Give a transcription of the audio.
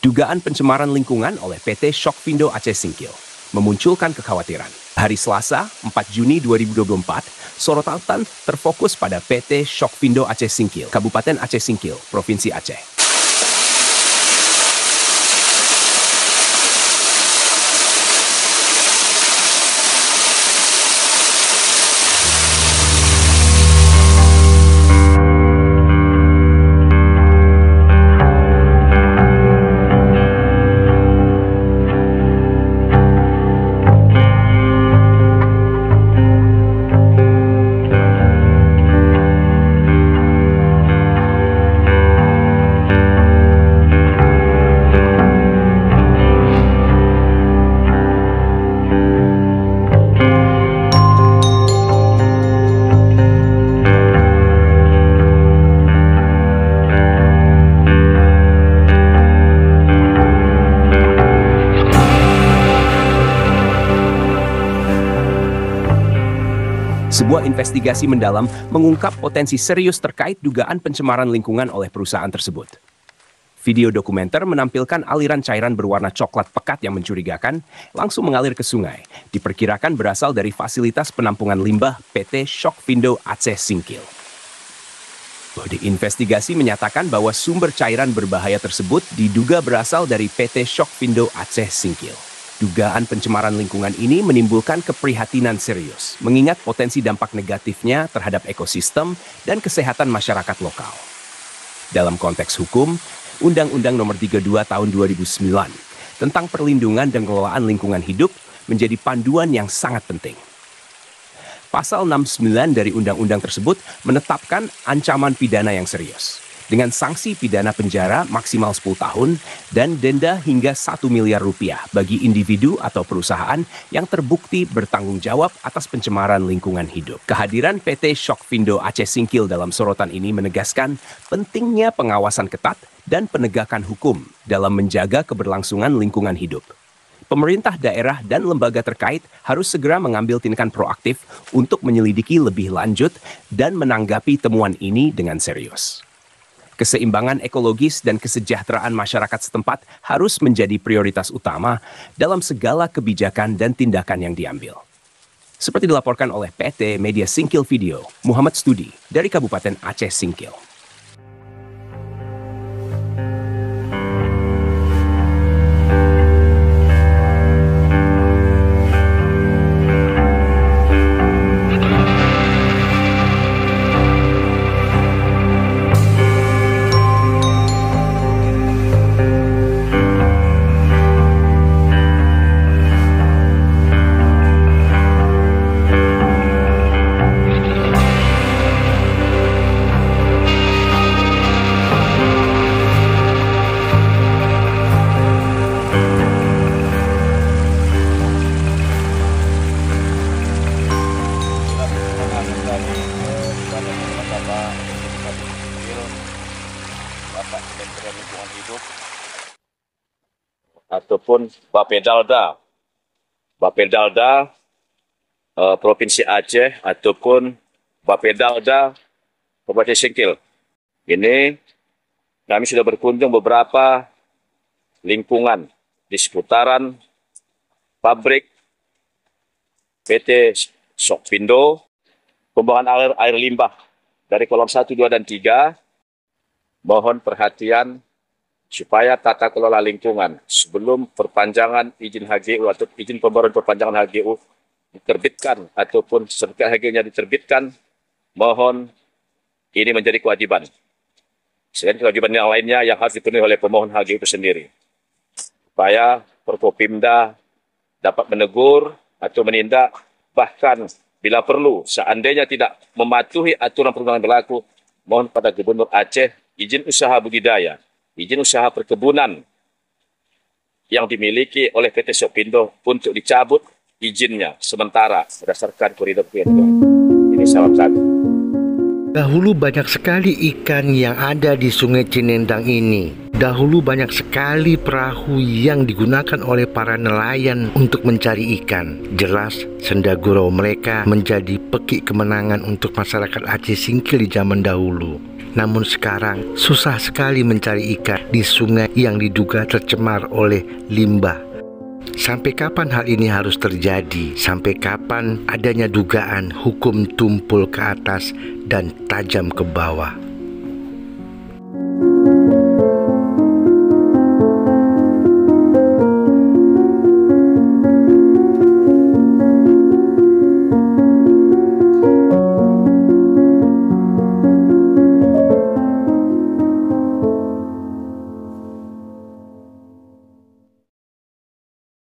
Dugaan pencemaran lingkungan oleh PT Shokvindo Aceh Singkil memunculkan kekhawatiran. Hari Selasa, 4 Juni 2024, sorotan terfokus pada PT Shokvindo Aceh Singkil, Kabupaten Aceh Singkil, Provinsi Aceh. Sebuah investigasi mendalam mengungkap potensi serius terkait dugaan pencemaran lingkungan oleh perusahaan tersebut. Video dokumenter menampilkan aliran cairan berwarna coklat pekat yang mencurigakan langsung mengalir ke sungai. Diperkirakan berasal dari fasilitas penampungan limbah PT Shokvindo Aceh Singkil. Bodi investigasi menyatakan bahwa sumber cairan berbahaya tersebut diduga berasal dari PT Shokvindo Aceh Singkil. Dugaan pencemaran lingkungan ini menimbulkan keprihatinan serius, mengingat potensi dampak negatifnya terhadap ekosistem dan kesehatan masyarakat lokal. Dalam konteks hukum, Undang-Undang Nomor 32 Tahun 2009 tentang perlindungan dan pengelolaan lingkungan hidup menjadi panduan yang sangat penting. Pasal 69 dari undang-undang tersebut menetapkan ancaman pidana yang serius, dengan sanksi pidana penjara maksimal 10 tahun dan denda hingga 1 miliar rupiah bagi individu atau perusahaan yang terbukti bertanggung jawab atas pencemaran lingkungan hidup. Kehadiran PT Shokvindo Aceh Singkil dalam sorotan ini menegaskan pentingnya pengawasan ketat dan penegakan hukum dalam menjaga keberlangsungan lingkungan hidup. Pemerintah daerah dan lembaga terkait harus segera mengambil tindakan proaktif untuk menyelidiki lebih lanjut dan menanggapi temuan ini dengan serius. Keseimbangan ekologis dan kesejahteraan masyarakat setempat harus menjadi prioritas utama dalam segala kebijakan dan tindakan yang diambil. Seperti dilaporkan oleh PT Media Singkil Video, Muhammad Studi dari Kabupaten Aceh Singkil. Bapak Kementerian Lingkungan Hidup ataupun Bapedalda Provinsi Aceh ataupun Bapedalda Kabupaten Singkil. Ini kami sudah berkunjung beberapa lingkungan di seputaran pabrik PT Shokvindo, pembuangan air limbah dari kolom 1, 2, dan 3. Mohon perhatian supaya tata kelola lingkungan sebelum perpanjangan izin HGU atau izin pembaruan perpanjangan HGU diterbitkan ataupun sertifikat HGU-nya diterbitkan, mohon ini menjadi kewajiban. Selain kewajiban yang lainnya yang harus dipenuhi oleh pemohon HGU itu sendiri. Supaya Forkopimda dapat menegur atau menindak, bahkan bila perlu seandainya tidak mematuhi aturan perundangan berlaku, mohon pada Gubernur Aceh izin usaha budidaya, izin usaha perkebunan yang dimiliki oleh PT Shokvindo untuk dicabut izinnya sementara berdasarkan koridor ketentuan. Ini salam satu. Dahulu banyak sekali ikan yang ada di Sungai Cinendang ini. Dahulu banyak sekali perahu yang digunakan oleh para nelayan untuk mencari ikan. Jelas senda gurau mereka menjadi pekik kemenangan untuk masyarakat Aceh Singkil di zaman dahulu. Namun sekarang susah sekali mencari ikan di sungai yang diduga tercemar oleh limbah. Sampai kapan hal ini harus terjadi? Sampai kapan adanya dugaan hukum tumpul ke atas dan tajam ke bawah?